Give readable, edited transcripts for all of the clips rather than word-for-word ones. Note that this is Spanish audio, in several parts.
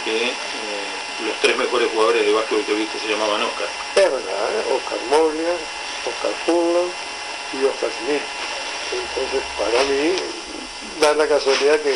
que los 3 mejores jugadores de básquetbol que viste se llamaban Oscar. Es verdad, Oscar Moglia, Oscar Furlong y Oscar Smith. Entonces, para mí, da la casualidad que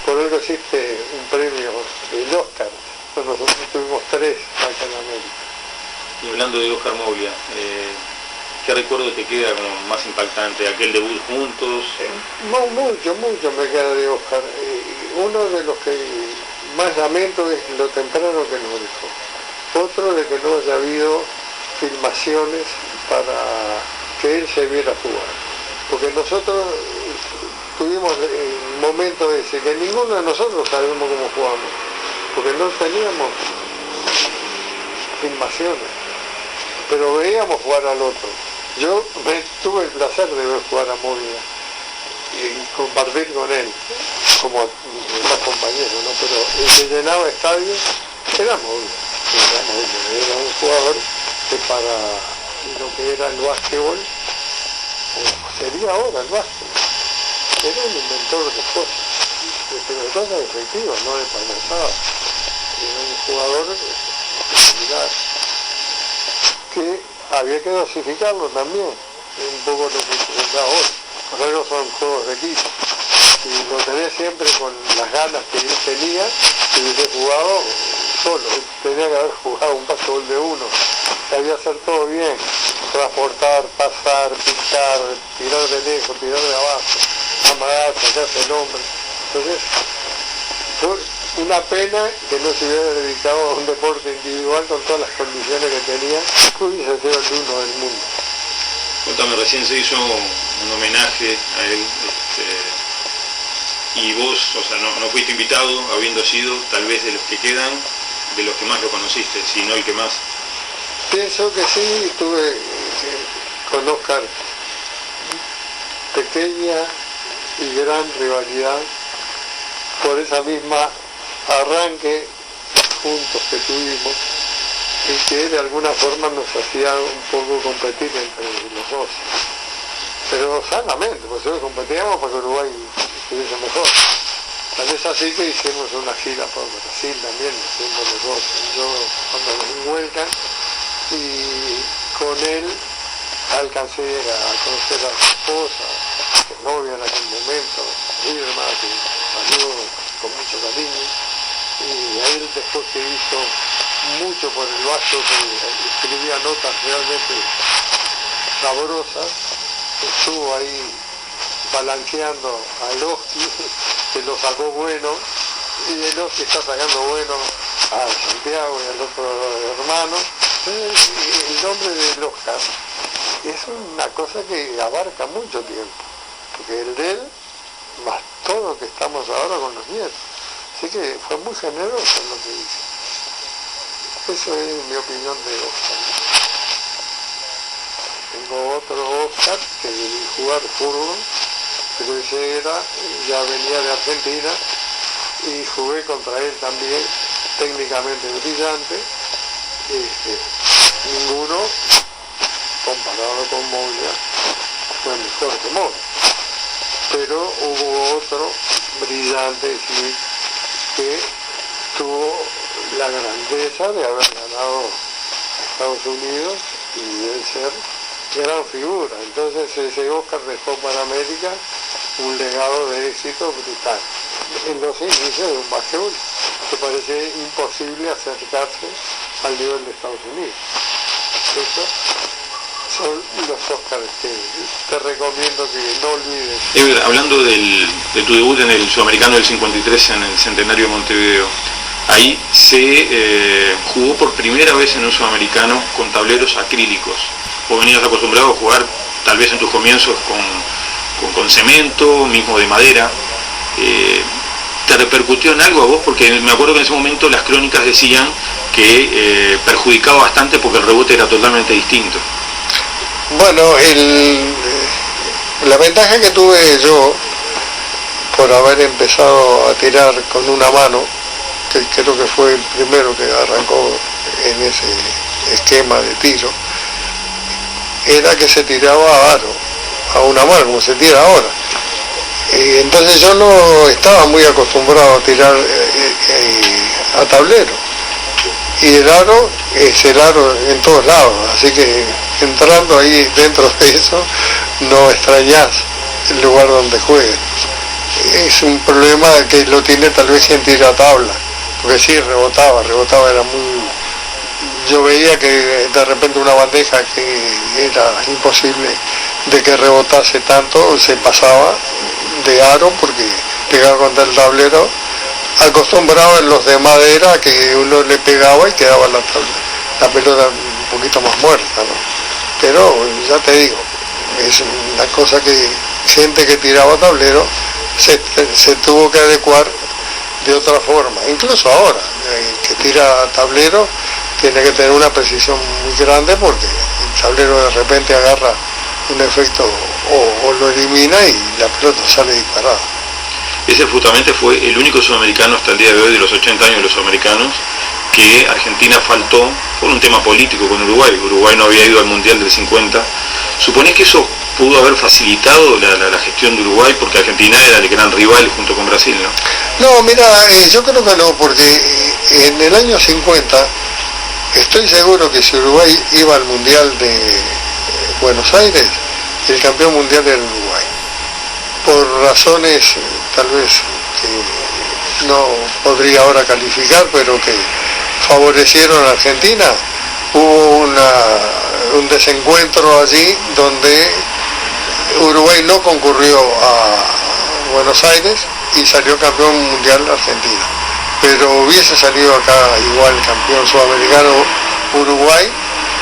por algo existe un premio del Oscar. Nosotros tuvimos 3 acá en América. Y hablando de Oscar Moglia, ¿qué recuerdo te queda como más impactante? ¿Aquel debut juntos? Mucho me queda de Oscar. Uno de los que más lamento es lo temprano que nos dejó. Otro de que no haya habido filmaciones para que él se viera jugar. Porque nosotros tuvimos el momento ese, que ninguno de nosotros sabemos cómo jugamos, porque no teníamos filmaciones, pero veíamos jugar al otro. Yo tuve el placer de ver jugar a Moglia y compartir con él, como más compañeros, ¿no? Pero el que llenaba estadios era Moglia. Era un jugador que para lo que era el básquetbol, o sería ahora el básquetbol, era un inventor de cosas efectivas, no de payasadas. Era un jugador similar, que había que dosificarlo también, un poco lo que se da ahora. Por eso son juegos de equipo. Si lo tenés siempre con las ganas que él tenía, si hubiese jugado solo, tenía que haber jugado un básquetbol de uno, sabía hacer todo bien, transportar, pasar, picar, tirar de lejos, tirar de abajo, amagar, sacarse el hombre. Entonces, fue una pena que no se hubiera dedicado a un deporte individual con todas las condiciones que tenía, que hubiese sido el uno del mundo. Contame, recién se hizo un homenaje a él, y vos, o sea, no fuiste invitado, habiendo sido tal vez de los que quedan, de los que más lo conociste, si no el que más. Pienso que sí, tuve con Oscar pequeña y gran rivalidad por esa misma arranque juntos que tuvimos y que de alguna forma nos hacía un poco competir entre los dos. Pero sanamente, pues nosotros competíamos para que Uruguay estuviese mejor. Tal vez así que hicimos una gira por Brasil también, hicimos los dos. Yo cuando me vuelcan y con él alcancé a conocer a su esposa, que novia en aquel momento, Irma, que salió con mucho cariño, y a él después que hizo mucho por el vasco, que escribía notas realmente sabrosas, estuvo ahí balanceando a Eloski, que lo sacó bueno, y Eloski está sacando bueno a Santiago y al otro hermano. El nombre de Oscar es una cosa que abarca mucho tiempo, porque el de él, más todo lo que estamos ahora con los nietos. Así que fue muy generoso en lo que hizo. Eso es mi opinión de Oscar. Tengo otro Oscar que vi jugar fútbol, pero ese ya venía de Argentina y jugué contra él también, técnicamente brillante. Ninguno, comparado con Moglia, fue mejor que Moglia. Pero hubo otro brillante, Smith, que tuvo la grandeza de haber ganado a Estados Unidos y de ser gran figura. Entonces ese Oscar dejó para América un legado de éxito brutal. En los inicios de un básquetbol que parece imposible acercarse al nivel de Estados Unidos. Estos son los Oscars que te recomiendo que no olvides. Ever, hablando de tu debut en el Sudamericano del 53 en el Centenario de Montevideo, ahí se jugó por primera vez en un Sudamericano con tableros acrílicos. Vos venías acostumbrado a jugar tal vez en tus comienzos con cemento, mismo de madera. ¿Te repercutió en algo a vos? Porque me acuerdo que en ese momento las crónicas decían que perjudicaba bastante porque el rebote era totalmente distinto. Bueno, la ventaja que tuve yo por haber empezado a tirar con una mano, que creo que fue el primero que arrancó en ese esquema de tiro, era que se tiraba a aro, a una mano, como se tira ahora. Entonces yo no estaba muy acostumbrado a tirar a tablero. Y el aro es el aro en todos lados, así que entrando ahí dentro de eso no extrañás el lugar donde juegues. Es un problema que lo tiene tal vez quien tira a tabla, porque sí, rebotaba, era muy... Yo veía que de repente una bandeja que era imposible de que rebotase tanto, se pasaba de aro porque pegaba contra el tablero, acostumbrado en los de madera que uno le pegaba y quedaba la pelota un poquito más muerta, ¿no? Pero ya te digo, es una cosa que gente que tiraba tablero se tuvo que adecuar de otra forma. Incluso ahora, que tira tablero tiene que tener una precisión muy grande porque el tablero de repente agarra un efecto o lo elimina y la pelota sale disparada. Ese justamente fue el único sudamericano hasta el día de hoy, de los 80 años de los sudamericanos, que Argentina faltó por un tema político con Uruguay. Uruguay no había ido al Mundial del 50. ¿Suponés que eso pudo haber facilitado la gestión de Uruguay? Porque Argentina era el gran rival junto con Brasil, ¿no? No, mira, yo creo que no, porque en el año 50 estoy seguro que si Uruguay iba al Mundial de Buenos Aires, el campeón mundial era Uruguay. Por razones tal vez que no podría ahora calificar, pero que favorecieron a Argentina, hubo un desencuentro allí donde Uruguay no concurrió a Buenos Aires y salió campeón mundial Argentina. Pero hubiese salido acá igual campeón sudamericano Uruguay,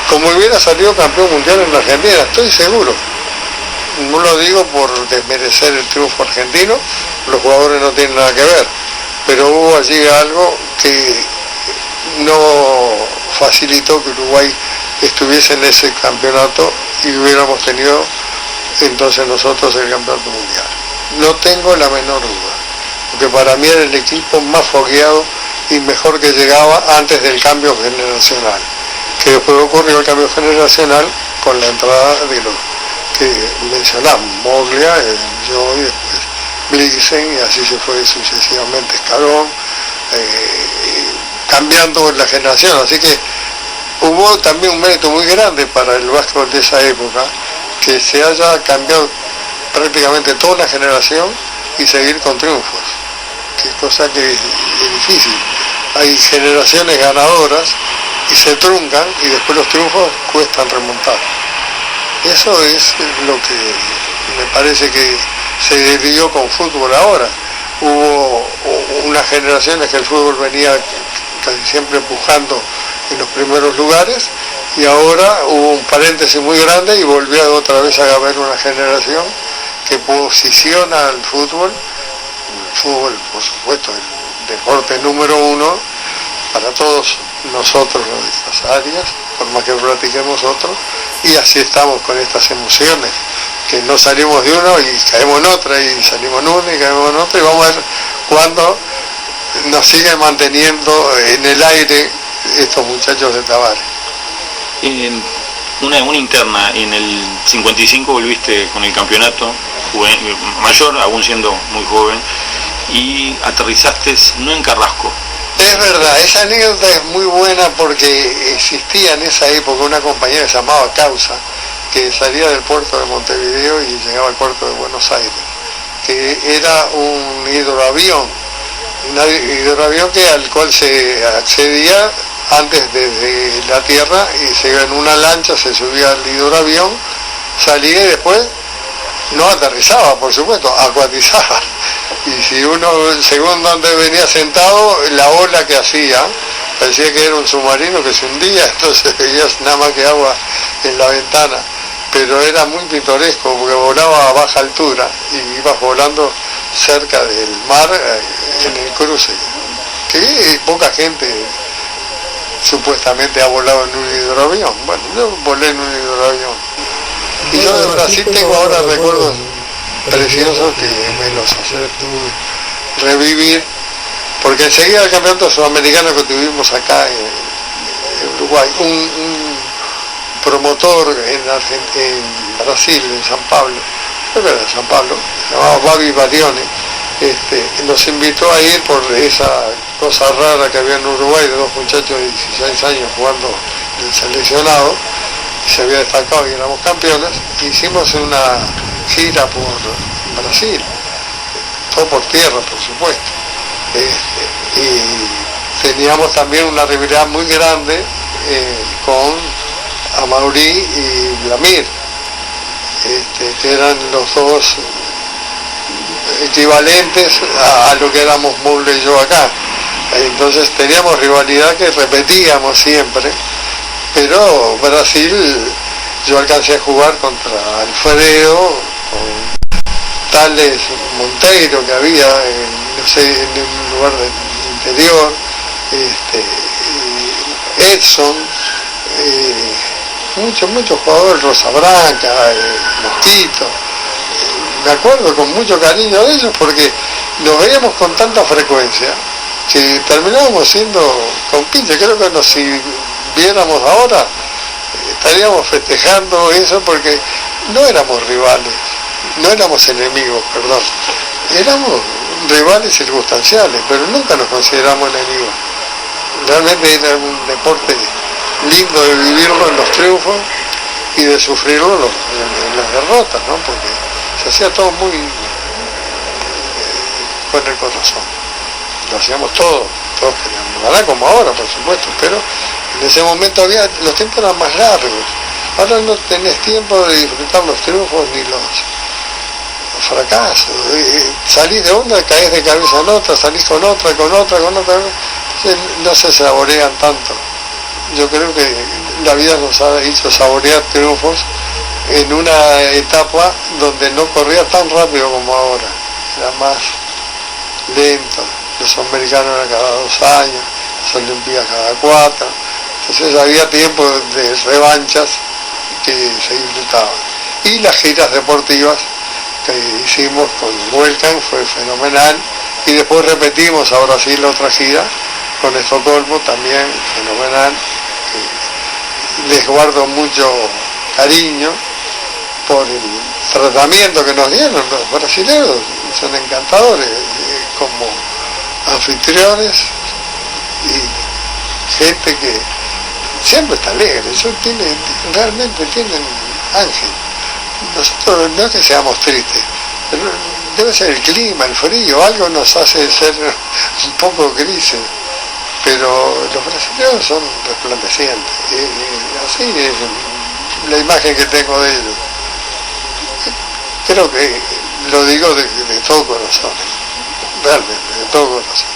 como hubiera salido campeón mundial en Argentina, estoy seguro. No lo digo por desmerecer el triunfo argentino, los jugadores no tienen nada que ver, pero hubo allí algo que no facilitó que Uruguay estuviese en ese campeonato y hubiéramos tenido entonces nosotros el campeonato mundial. No tengo la menor duda, porque para mí era el equipo más fogueado y mejor que llegaba antes del cambio generacional, que después ocurrió el cambio generacional con la entrada de los que mencionamos, Moglia, yo y después Blixen, y así se fue sucesivamente Escalón, cambiando la generación. Así que hubo también un mérito muy grande para el básquetbol de esa época, que se haya cambiado prácticamente toda una generación y seguir con triunfos, que cosa que es difícil. Hay generaciones ganadoras y se truncan y después los triunfos cuestan remontar. Eso es lo que me parece que se vivió con fútbol ahora. Hubo unas generaciones que el fútbol venía casi siempre empujando en los primeros lugares y ahora hubo un paréntesis muy grande y volvió otra vez a haber una generación que posiciona al fútbol. El fútbol, por supuesto, el deporte número uno para todos nosotros de estas áreas, por más que practiquemos otros, y así estamos con estas emociones, que no salimos de uno y caemos en otra, y salimos en una y caemos en otra, y vamos a ver cuándo nos siguen manteniendo en el aire estos muchachos de Tabárez. Una interna, en el 55 volviste con el campeonato mayor, aún siendo muy joven, y aterrizaste no en Carrasco. Es verdad, esa anécdota es muy buena porque existía en esa época una compañía que se llamaba Causa, que salía del puerto de Montevideo y llegaba al puerto de Buenos Aires, que era un hidroavión al cual se accedía antes desde la tierra y se iba en una lancha, se subía al hidroavión, salía y después no aterrizaba, por supuesto, acuatizaba. Y si uno, según donde venía sentado, la ola que hacía, parecía que era un submarino que se hundía, entonces veías nada más que agua en la ventana. Pero era muy pintoresco porque volaba a baja altura y ibas volando cerca del mar en el cruce. Que poca gente supuestamente ha volado en un hidroavión. Bueno, yo volé en un hidroavión. Y yo de Brasil tengo ahora recuerdos preciosos que me los hace revivir, porque enseguida el campeonato sudamericano que tuvimos acá en Uruguay, un promotor en Brasil, en San Pablo, creo que era San Pablo, llamado Babi Barione, nos invitó a ir por esa cosa rara que había en Uruguay de dos muchachos de 16 años jugando en el seleccionado, se había destacado y éramos campeones. Hicimos una gira por Brasil, todo por tierra, por supuesto, y teníamos también una rivalidad muy grande con Amaury y Vladimir, que eran los dos equivalentes a lo que éramos Moule y yo acá. Entonces teníamos rivalidad que repetíamos siempre, pero Brasil, yo alcancé a jugar contra Alfredo, con Tales Monteiro que había, no sé, en un lugar del interior, Edson, muchos jugadores, Rosa Branca, Mosquito. Me acuerdo con mucho cariño de ellos porque nos veíamos con tanta frecuencia que terminábamos siendo compinches. Creo que si viéramos ahora estaríamos festejando eso porque no éramos rivales, no éramos enemigos, perdón, éramos rivales circunstanciales, pero nunca nos consideramos enemigos. Realmente era un deporte lindo de vivirlo en los triunfos y de sufrirlo en las derrotas, ¿no? Porque se hacía todo muy con el corazón. Lo hacíamos todos queríamos ganar como ahora, por supuesto, pero en ese momento los tiempos eran más largos. Ahora no tenés tiempo de disfrutar los triunfos ni los fracasos. Salís de una, caes de cabeza en otra, salís con otra. Entonces no se saborean tanto. Yo creo que la vida nos ha hecho saborear triunfos en una etapa donde no corría tan rápido como ahora, era más lento. Los americanos eran cada 2 años, las Olimpiadas cada 4, entonces había tiempo de revanchas que se disfrutaban. Y las giras deportivas que hicimos con Vuelcan fue fenomenal, y después repetimos a Brasil otra gira con Estocolmo, también fenomenal. Les guardo mucho cariño por el tratamiento que nos dieron. Los brasileños son encantadores como anfitriones y gente que siempre está alegre. Realmente tienen ángel. Nosotros no es que seamos tristes, pero debe ser el clima, el frío, algo nos hace ser un poco grises, pero los brasileños son resplandecientes. Así es la imagen que tengo de ellos. Creo que lo digo de todo corazón, realmente, de todo corazón.